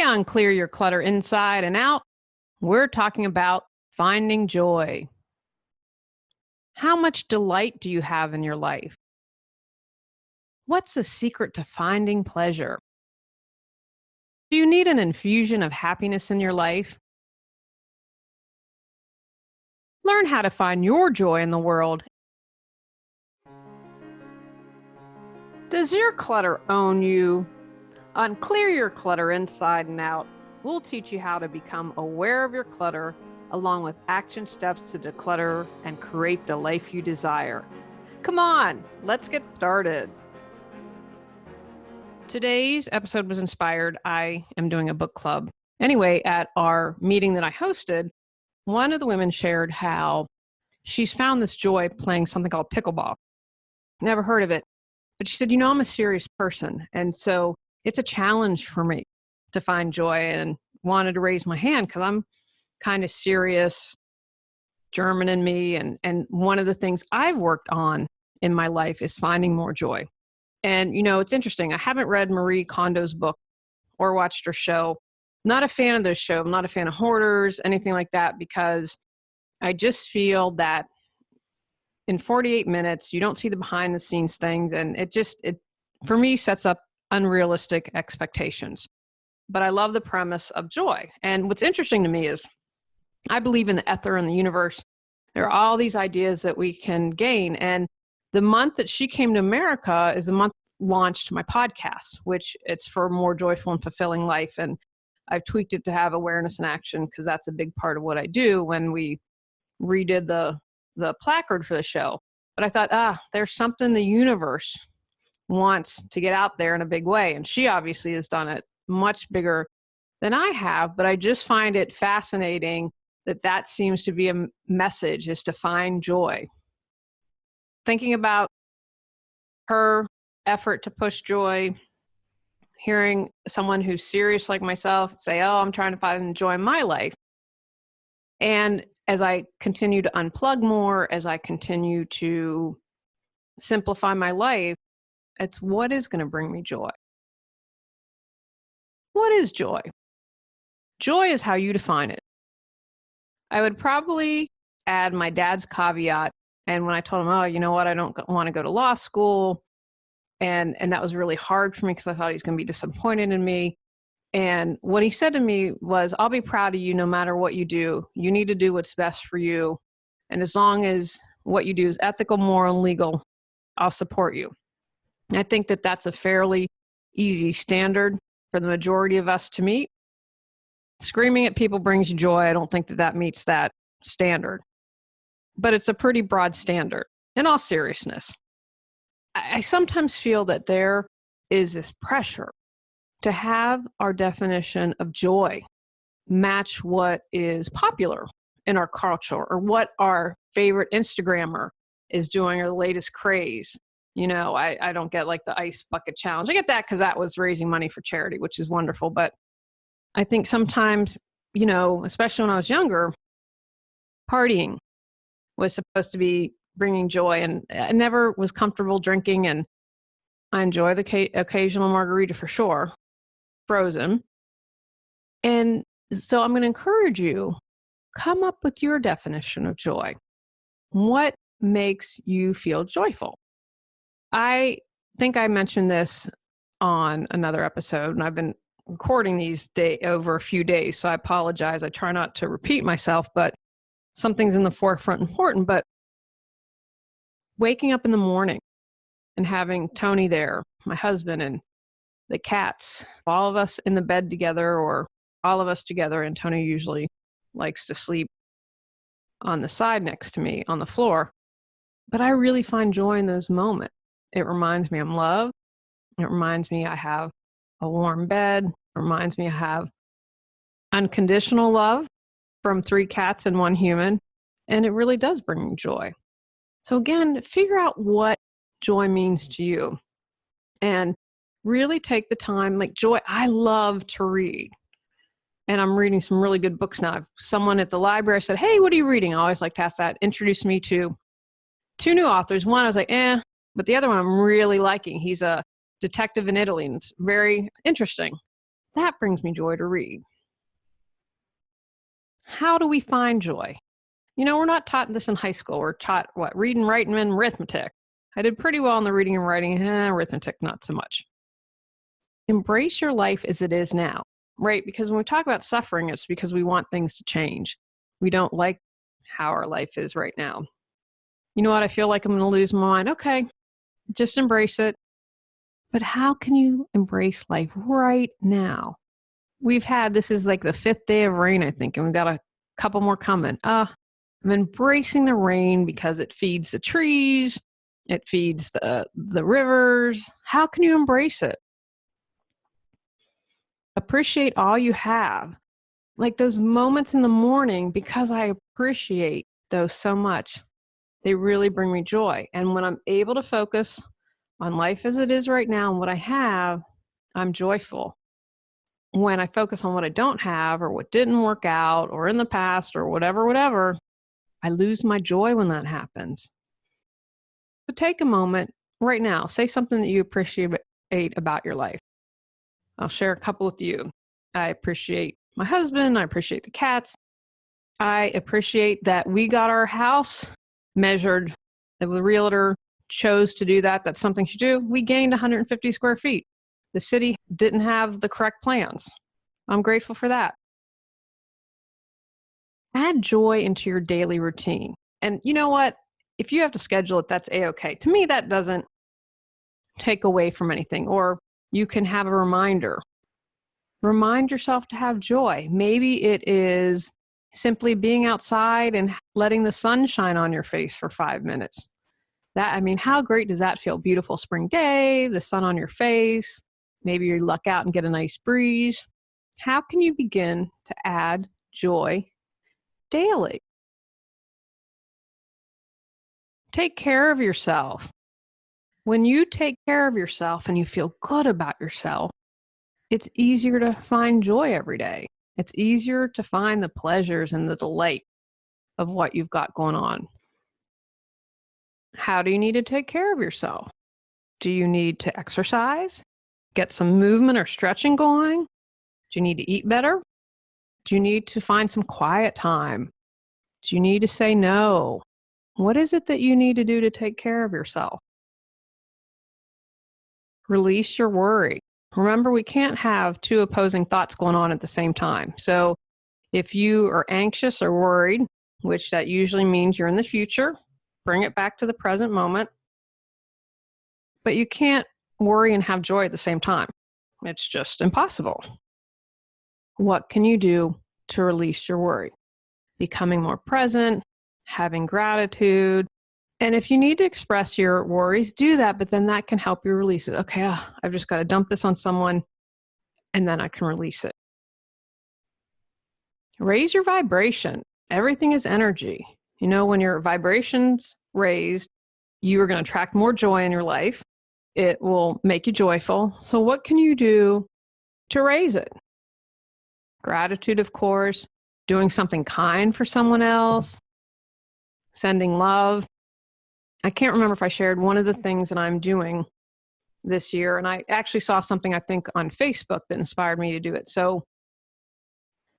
on Clear Your Clutter Inside and Out, we're talking about finding joy. How much delight do you have in your life? What's the secret to finding pleasure? Do you need an infusion of happiness in your life? Learn how to find your joy in the world. Does your clutter own you? On Clear Your Clutter Inside and Out, we'll teach you how to become aware of your clutter, along with action steps to declutter and create the life you desire. Come on, let's get started. Today's episode was inspired. I am doing a book club. Anyway, at our meeting that I hosted, one of the women shared how she's found this joy playing something called pickleball. Never heard of it. But she said, I'm a serious person. And so it's a challenge for me to find joy, and wanted to raise my hand because I'm kind of serious, German in me. And one of the things I've worked on in my life is finding more joy. And, it's interesting. I haven't read Marie Kondo's book or watched her show. Not a fan of this show. I'm not a fan of hoarders, anything like that, because I just feel that in 48 minutes, you don't see the behind the scenes things. And it for me, sets up unrealistic expectations. But I love the premise of joy. And what's interesting to me is I believe in the ether and the universe. There are all these ideas that we can gain. And the month that she came to America is the month launched my podcast, which it's for a more joyful and fulfilling life. And I've tweaked it to have awareness and action because that's a big part of what I do when we redid the placard for the show. But I thought, there's something the universe wants to get out there in a big way. And she obviously has done it much bigger than I have, but I just find it fascinating that seems to be a message, is to find joy. Thinking about her effort to push joy, hearing someone who's serious like myself say, I'm trying to find joy in my life. And as I continue to unplug more, as I continue to simplify my life, it's what is going to bring me joy. What is joy? Joy is how you define it. I would probably add my dad's caveat. And when I told him, I don't want to go to law school. And that was really hard for me because I thought he's going to be disappointed in me. And what he said to me was, I'll be proud of you no matter what you do. You need to do what's best for you. And as long as what you do is ethical, moral, and legal, I'll support you. I think that that's a fairly easy standard for the majority of us to meet. Screaming at people brings you joy. I don't think that meets that standard. But it's a pretty broad standard, in all seriousness. I sometimes feel that there is this pressure to have our definition of joy match what is popular in our culture or what our favorite Instagrammer is doing or the latest craze. I don't get like the ice bucket challenge. I get that because that was raising money for charity, which is wonderful. But I think sometimes, especially when I was younger, partying was supposed to be bringing joy, and I never was comfortable drinking, and I enjoy the occasional margarita for sure, frozen. And so I'm going to encourage you, come up with your definition of joy. What makes you feel joyful? I think I mentioned this on another episode, and I've been recording these over a few days, so I apologize. I try not to repeat myself, but something's in the forefront important. But waking up in the morning and having Tony there, my husband, and the cats, all of us in the bed together or all of us together, and Tony usually likes to sleep on the side next to me on the floor. But I really find joy in those moments. It reminds me I'm loved. It reminds me I have a warm bed. It reminds me I have unconditional love from 3 cats and 1 human. And it really does bring me joy. So again, figure out what joy means to you. And really take the time. Like joy, I love to read. And I'm reading some really good books now. Someone at the library said, hey, what are you reading? I always like to ask that. Introduced me to 2 new authors. One, I was like, but the other one I'm really liking. He's a detective in Italy, and it's very interesting. That brings me joy to read. How do we find joy? We're not taught this in high school. We're taught what? Reading, writing, and arithmetic. I did pretty well in the reading and writing, arithmetic, not so much. Embrace your life as it is now, right? Because when we talk about suffering, it's because we want things to change. We don't like how our life is right now. You know what? I feel like I'm going to lose my mind. Okay, just embrace it. But how can you embrace life right now? This is like the 5th day of rain, I think, and we've got a couple more coming. I'm embracing the rain because it feeds the trees, it feeds the rivers. How can you embrace it? Appreciate all you have. Like those moments in the morning, because I appreciate those so much, they really bring me joy. And when I'm able to focus on life as it is right now and what I have, I'm joyful. When I focus on what I don't have or what didn't work out or in the past or whatever, I lose my joy when that happens. So take a moment right now. Say something that you appreciate about your life. I'll share a couple with you. I appreciate my husband. I appreciate the cats. I appreciate that we got our house measured. The realtor chose to do that. That's something she do. We gained 150 square feet. The city didn't have the correct plans. I'm grateful for that. Add joy into your daily routine. And you know what? If you have to schedule it, that's A-okay. To me, that doesn't take away from anything. Or you can have a reminder. Remind yourself to have joy. Maybe it is simply being outside and letting the sun shine on your face for 5 minutes. How great does that feel? Beautiful spring day, the sun on your face. Maybe you luck out and get a nice breeze. How can you begin to add joy daily? Take care of yourself. When you take care of yourself and you feel good about yourself, it's easier to find joy every day. It's easier to find the pleasures and the delight of what you've got going on. How do you need to take care of yourself? Do you need to exercise? Get some movement or stretching going? Do you need to eat better? Do you need to find some quiet time? Do you need to say no? What is it that you need to do to take care of yourself? Release your worry. Remember, we can't have 2 opposing thoughts going on at the same time. So if you are anxious or worried, which that usually means you're in the future, bring it back to the present moment. But you can't worry and have joy at the same time. It's just impossible. What can you do to release your worry? Becoming more present, having gratitude. And if you need to express your worries, do that, but then that can help you release it. Okay, I've just got to dump this on someone, and then I can release it. Raise your vibration. Everything is energy. When your vibration's raised, you are going to attract more joy in your life. It will make you joyful. So what can you do to raise it? Gratitude, of course, doing something kind for someone else, sending love. I can't remember if I shared one of the things that I'm doing this year, and I actually saw something, I think, on Facebook that inspired me to do it. So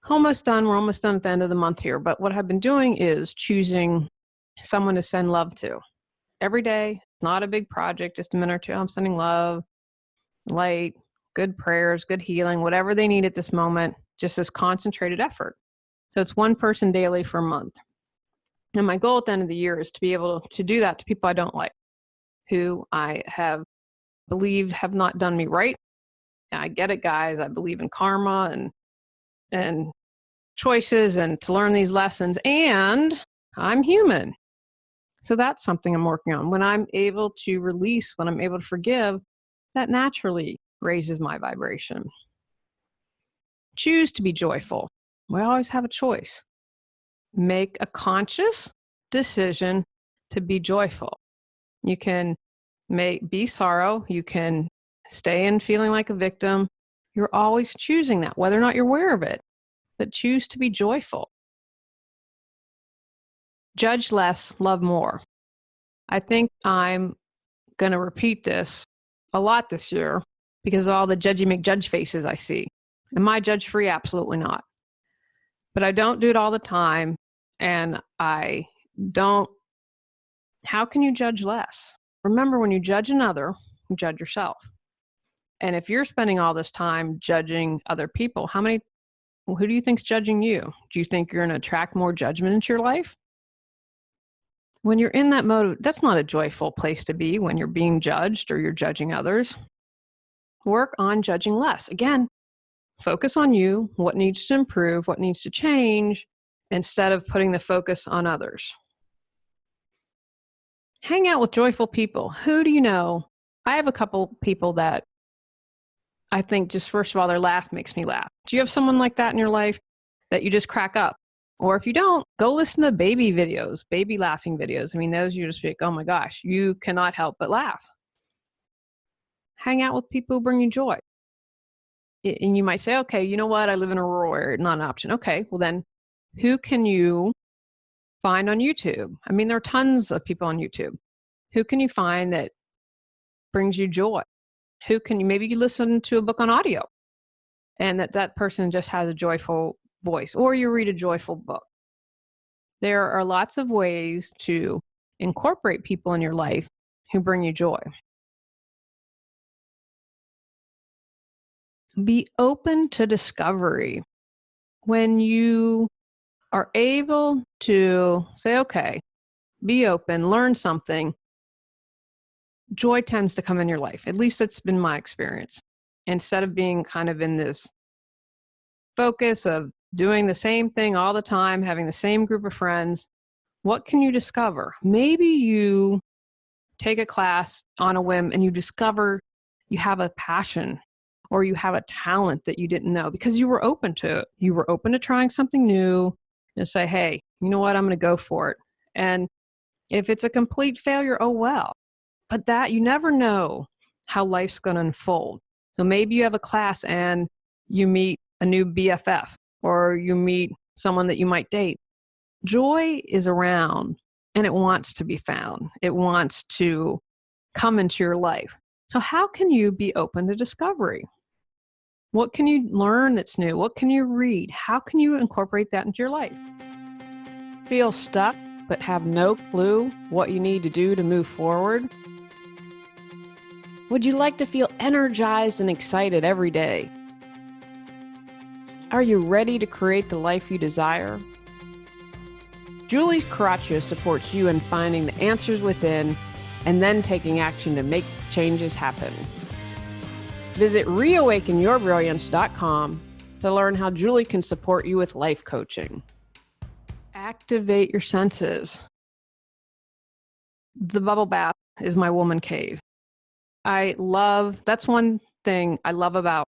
almost done. We're almost done at the end of the month here. But what I've been doing is choosing someone to send love to every day. Not a big project, just a minute or two. I'm sending love, light, good prayers, good healing, whatever they need at this moment, just this concentrated effort. So it's one person daily for a month. And my goal at the end of the year is to be able to do that to people I don't like, who I have believed have not done me right. And I get it, guys. I believe in karma and choices and to learn these lessons. And I'm human. So that's something I'm working on. When I'm able to release, when I'm able to forgive, that naturally raises my vibration. Choose to be joyful. We always have a choice. Make a conscious decision to be joyful. You can be sorrow. You can stay in feeling like a victim. You're always choosing that, whether or not you're aware of it, but choose to be joyful. Judge less, love more. I think I'm going to repeat this a lot this year because of all the judgy McJudge faces I see. Am I judge-free? Absolutely not. But I don't do it all the time. And I don't, how can you judge less? Remember, when you judge another, you judge yourself. And if you're spending all this time judging other people, who do you think's judging you? Do you think you're going to attract more judgment into your life? When you're in that mode, that's not a joyful place to be when you're being judged or you're judging others. Work on judging less. Again, focus on you, what needs to improve, what needs to change, instead of putting the focus on others. Hang out with joyful people. Who do you know? I have a couple people that I think just first of all, their laugh makes me laugh. Do you have someone like that in your life that you just crack up? Or if you don't, go listen to baby videos, baby laughing videos. I mean, those you just think, oh my gosh, you cannot help but laugh. Hang out with people who bring you joy. And you might say, okay, you know what? I live in a rural area, not an option. Okay, well then who can you find on YouTube? I mean, there are tons of people on YouTube. Who can you find that brings you joy? Maybe you listen to a book on audio and that person just has a joyful voice, or you read a joyful book. There are lots of ways to incorporate people in your life who bring you joy. Be open to discovery. When you are able to say, okay, be open, learn something, joy tends to come in your life. At least that's been my experience. Instead of being kind of in this focus of doing the same thing all the time, having the same group of friends, what can you discover? Maybe you take a class on a whim and you discover you have a passion or you have a talent that you didn't know because you were open to it. You were open to trying something new and say, hey, you know what? I'm going to go for it. And if it's a complete failure, oh well. But that you never know how life's going to unfold. So maybe you have a class and you meet a new BFF or you meet someone that you might date. Joy is around and it wants to be found. It wants to come into your life. So how can you be open to discovery? What can you learn that's new? What can you read? How can you incorporate that into your life? Feel stuck but have no clue what you need to do to move forward? Would you like to feel energized and excited every day? Are you ready to create the life you desire? Julie Coraccio supports you in finding the answers within and then taking action to make changes happen. Visit reawakenyourbrilliance.com to learn how Julie can support you with life coaching. Activate your senses. The bubble bath is my woman cave. That's one thing I love about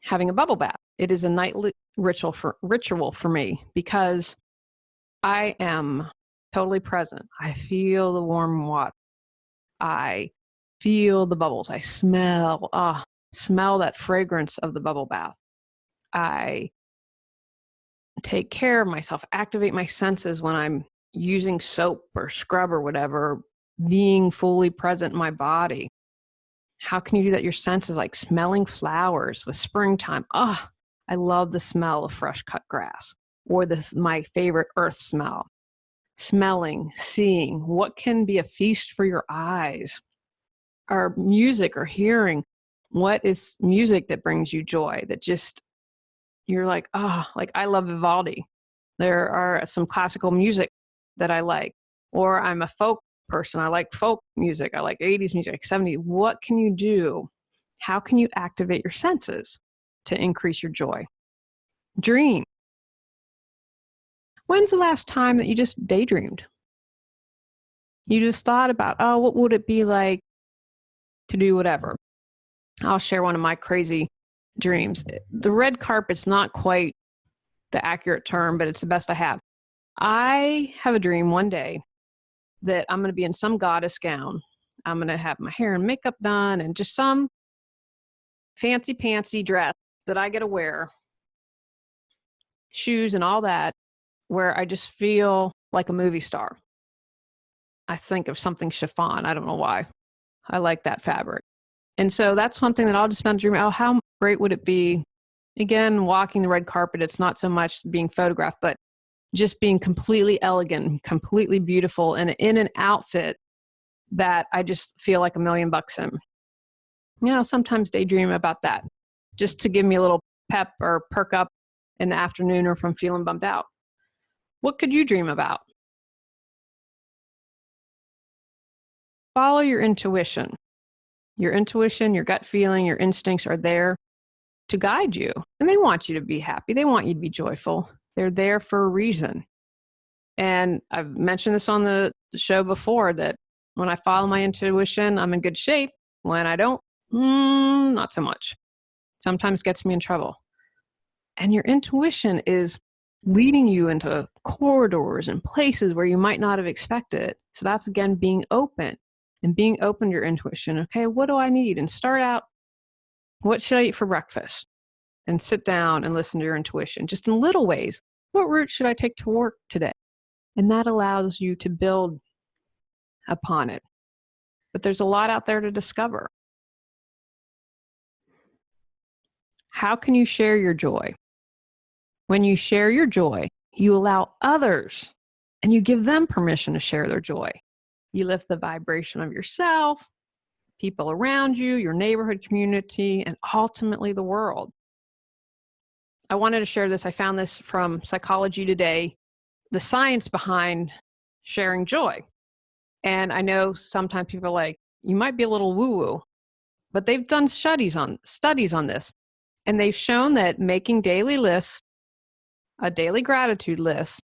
having a bubble bath. It is a nightly ritual for me because I am totally present. I feel the warm water. I feel the bubbles. I smell that fragrance of the bubble bath. I take care of myself, activate my senses when I'm using soap or scrub or whatever, being fully present in my body. How can you do that? Your senses, like smelling flowers with springtime. I love the smell of fresh cut grass, or my favorite earth smell. Smelling, seeing, what can be a feast for your eyes? Or music or hearing. What is music that brings you joy, that just, you're like I love Vivaldi. There are some classical music that I like. Or I'm a folk person. I like folk music. I like 80s music, like 70s. What can you do? How can you activate your senses to increase your joy? Dream. When's the last time that you just daydreamed? You just thought about, what would it be like to do whatever? I'll share one of my crazy dreams. The red carpet's not quite the accurate term, but it's the best I have. I have a dream one day that I'm going to be in some goddess gown. I'm going to have my hair and makeup done and just some fancy pantsy dress that I get to wear, shoes and all that, where I just feel like a movie star. I think of something chiffon. I don't know why. I like that fabric. And so that's something that I'll just spend dreaming, how great would it be Again, walking the red carpet, it's not so much being photographed, but just being completely elegant, completely beautiful, and in an outfit that I just feel like $1,000,000 in. Sometimes daydream about that, just to give me a little pep or perk up in the afternoon or if I'm feeling bummed out. What could you dream about? Follow your intuition. Your intuition, your gut feeling, your instincts are there to guide you. And they want you to be happy. They want you to be joyful. They're there for a reason. And I've mentioned this on the show before that when I follow my intuition, I'm in good shape. When I don't, not so much. Sometimes gets me in trouble. And your intuition is leading you into corridors and places where you might not have expected. So that's, again, being open and being open to your intuition. Okay, what do I need? And start out, what should I eat for breakfast? And sit down and listen to your intuition, just in little ways. What route should I take to work today? And that allows you to build upon it. But there's a lot out there to discover. How can you share your joy? When you share your joy, you allow others and you give them permission to share their joy. You lift the vibration of yourself, people around you, your neighborhood community, and ultimately the world. I wanted to share this. I found this from Psychology Today, the science behind sharing joy. And I know sometimes people are like, you might be a little woo-woo, but they've done studies on this. And they've shown that making daily lists, a daily gratitude list,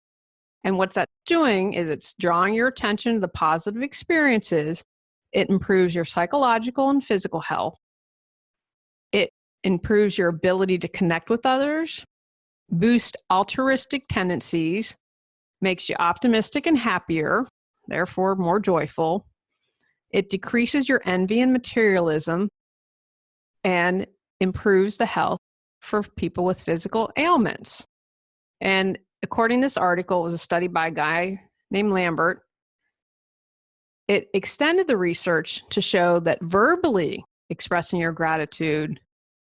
and what's that doing is it's drawing your attention to the positive experiences. It improves your psychological and physical health. It improves your ability to connect with others, boost altruistic tendencies, makes you optimistic and happier, therefore more joyful. It decreases your envy and materialism and improves the health for people with physical ailments. And according to this article, it was a study by a guy named Lambert. It extended the research to show that verbally expressing your gratitude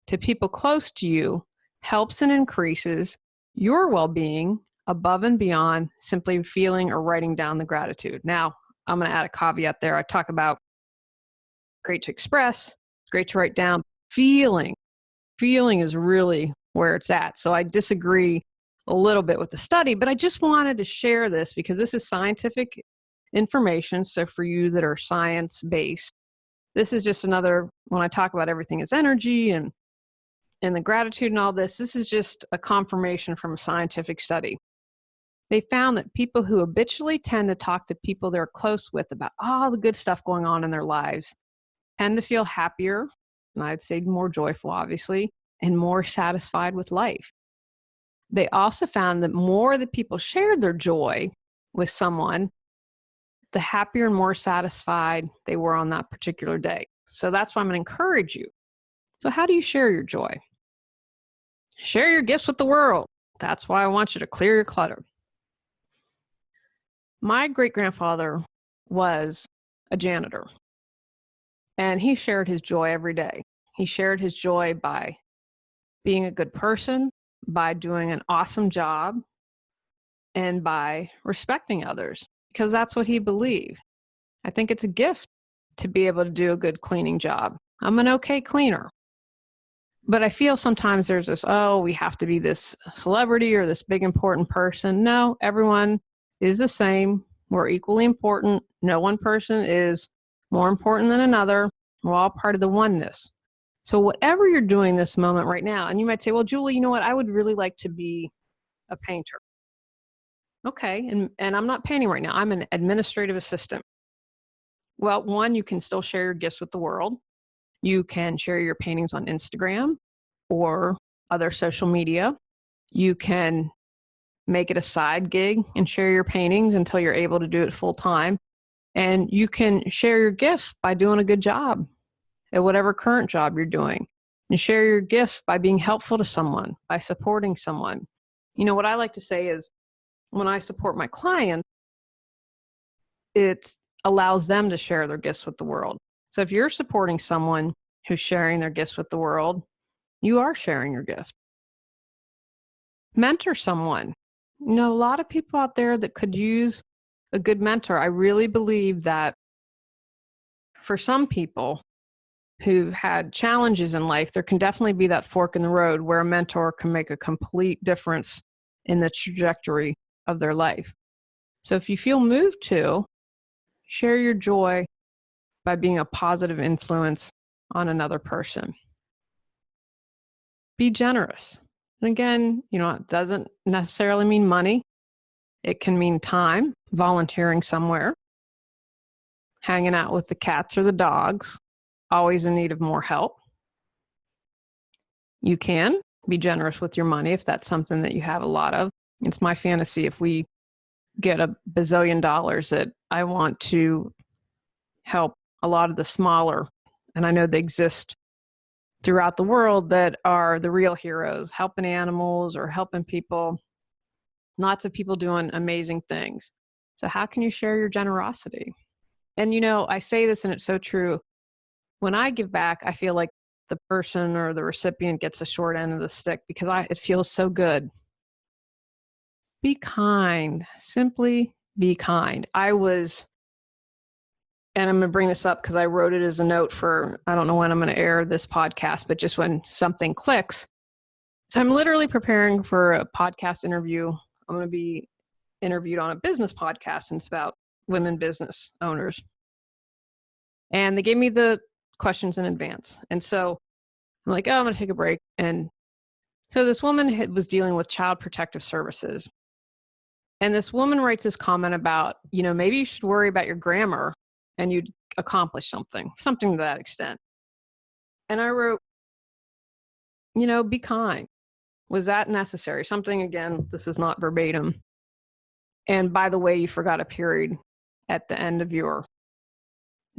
to people close to you helps and increases your well-being above and beyond simply feeling or writing down the gratitude. Now, I'm going to add a caveat there. I talk about great to express, great to write down. Feeling is really where it's at. So I disagree a little bit with the study, but I just wanted to share this because this is scientific information. So for you that are science-based, this is just another, when I talk about everything is energy and the gratitude and all this, this is just a confirmation from a scientific study. They found that people who habitually tend to talk to people they're close with about all the good stuff going on in their lives tend to feel happier, and I'd say more joyful, obviously, and more satisfied with life. They also found that more that people shared their joy with someone, the happier and more satisfied they were on that particular day. So that's why I'm going to encourage you. So how do you share your joy? Share your gifts with the world. That's why I want you to clear your clutter. My great-grandfather was a janitor, and he shared his joy every day. He shared his joy by being a good person, by doing an awesome job, and by respecting others, because that's what he believed. I think it's a gift to be able to do a good cleaning job. I'm an okay cleaner. But I feel sometimes there's this, we have to be this celebrity or this big important person. No, everyone is the same. We're equally important. No one person is more important than another. We're all part of the oneness. So whatever you're doing this moment right now, and you might say, well, Julie, you know what? I would really like to be a painter. Okay, and I'm not painting right now. I'm an administrative assistant. Well, one, you can still share your gifts with the world. You can share your paintings on Instagram or other social media. You can make it a side gig and share your paintings until you're able to do it full time. And you can share your gifts by doing a good job at whatever current job you're doing. And share your gifts by being helpful to someone, by supporting someone. You know, what I like to say is when I support my clients, it allows them to share their gifts with the world. So if you're supporting someone who's sharing their gifts with the world, you are sharing your gift. Mentor someone. A lot of people out there that could use a good mentor. I really believe that for some people who've had challenges in life, there can definitely be that fork in the road where a mentor can make a complete difference in the trajectory of their life. So if you feel moved to, share your joy by being a positive influence on another person. Be generous. And again, it doesn't necessarily mean money. It can mean time, volunteering somewhere, hanging out with the cats or the dogs, always in need of more help. You can be generous with your money if that's something that you have a lot of. It's my fantasy if we get $1 bazillion that I want to help a lot of the smaller, and I know they exist throughout the world, that are the real heroes, helping animals or helping people. Lots of people doing amazing things. So how can you share your generosity? And I say this and it's so true. When I give back, I feel like the person or the recipient gets a short end of the stick because it feels so good. Be kind. Simply be kind. And I'm going to bring this up because I wrote it as a note for, I don't know when I'm going to air this podcast, but just when something clicks. So I'm literally preparing for a podcast interview. I'm going to be interviewed on a business podcast, and it's about women business owners. And they gave me the questions in advance. And so I'm like, I'm going to take a break. And so this woman was dealing with Child Protective Services. And this woman writes this comment about, maybe you should worry about your grammar and you'd accomplish something to that extent. And I wrote, be kind. Was that necessary? Something, again, this is not verbatim. And by the way, you forgot a period at the end of your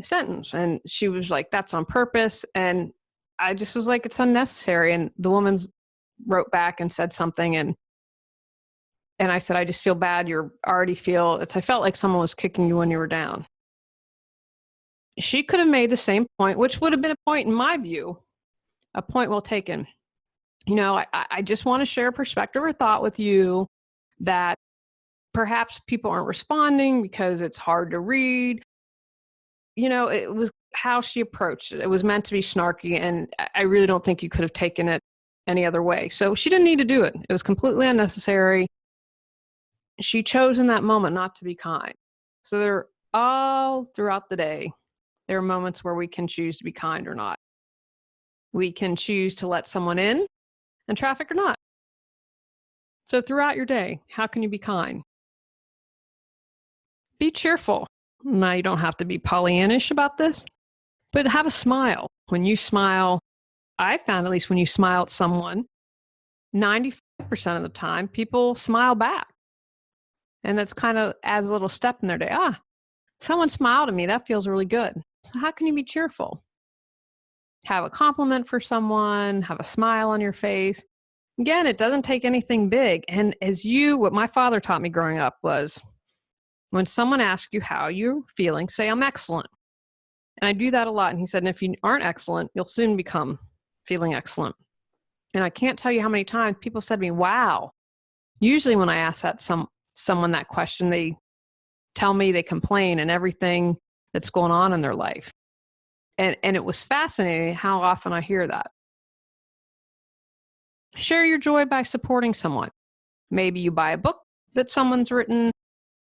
sentence. And she was like, that's on purpose. And I just was like, it's unnecessary. And the woman wrote back and said something. And I said, I just feel bad. I felt like someone was kicking you when you were down. She could have made the same point, which would have been a point in my view, a point well taken. I just want to share a perspective or thought with you that perhaps people aren't responding because it's hard to read. It was how she approached it. It was meant to be snarky, and I really don't think you could have taken it any other way. So she didn't need to do it. It was completely unnecessary. She chose in that moment not to be kind. So they're all throughout the day, there are moments where we can choose to be kind or not. We can choose to let someone in and traffic or not. So throughout your day, how can you be kind? Be cheerful. Now, you don't have to be Pollyannish about this, but have a smile. When you smile, I found at least when you smile at someone, 95% of the time, people smile back. And that's kind of adds a little step in their day. Someone smiled at me. That feels really good. So how can you be cheerful? Have a compliment for someone, have a smile on your face. Again, it doesn't take anything big. And what my father taught me growing up was, when someone asks you how you're feeling, say, I'm excellent. And I do that a lot. And he said, and if you aren't excellent, you'll soon become feeling excellent. And I can't tell you how many times people said to me, wow. Usually when I ask that someone that question, they tell me they complain and everything that's going on in their life. And it was fascinating how often I hear that. Share your joy by supporting someone. Maybe you buy a book that someone's written.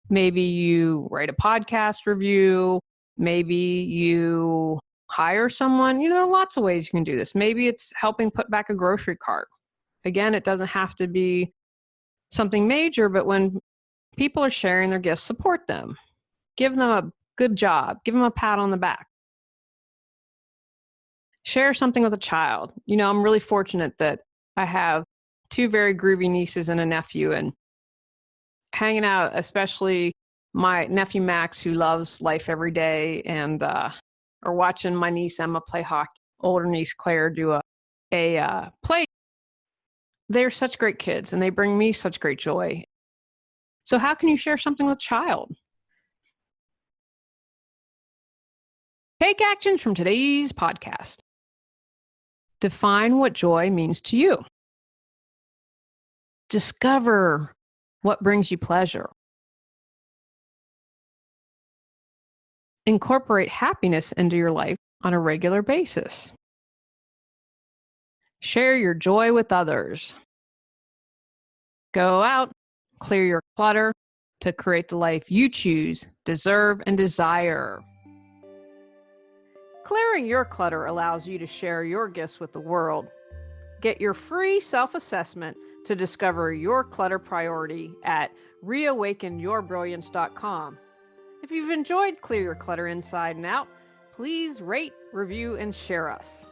Maybe you write a podcast review. Maybe you hire someone. Lots of ways you can do this. Maybe it's helping put back a grocery cart. Again, it doesn't have to be something major, but when people are sharing their gifts, support them. Give them a good job. Give them a pat on the back. Share something with a child. I'm really fortunate that I have 2 very groovy nieces and a nephew, and hanging out, especially my nephew Max, who loves life every day, and or watching my niece Emma play hockey, older niece Claire do a play. They're such great kids, and they bring me such great joy. So how can you share something with a child? Take actions from today's podcast. Define what joy means to you. Discover what brings you pleasure. Incorporate happiness into your life on a regular basis. Share your joy with others. Go out, clear your clutter to create the life you choose, deserve, and desire. Clearing your clutter allows you to share your gifts with the world. Get your free self-assessment to discover your clutter priority at reawakenyourbrilliance.com. If you've enjoyed Clear Your Clutter Inside and Out, please rate, review, and share us.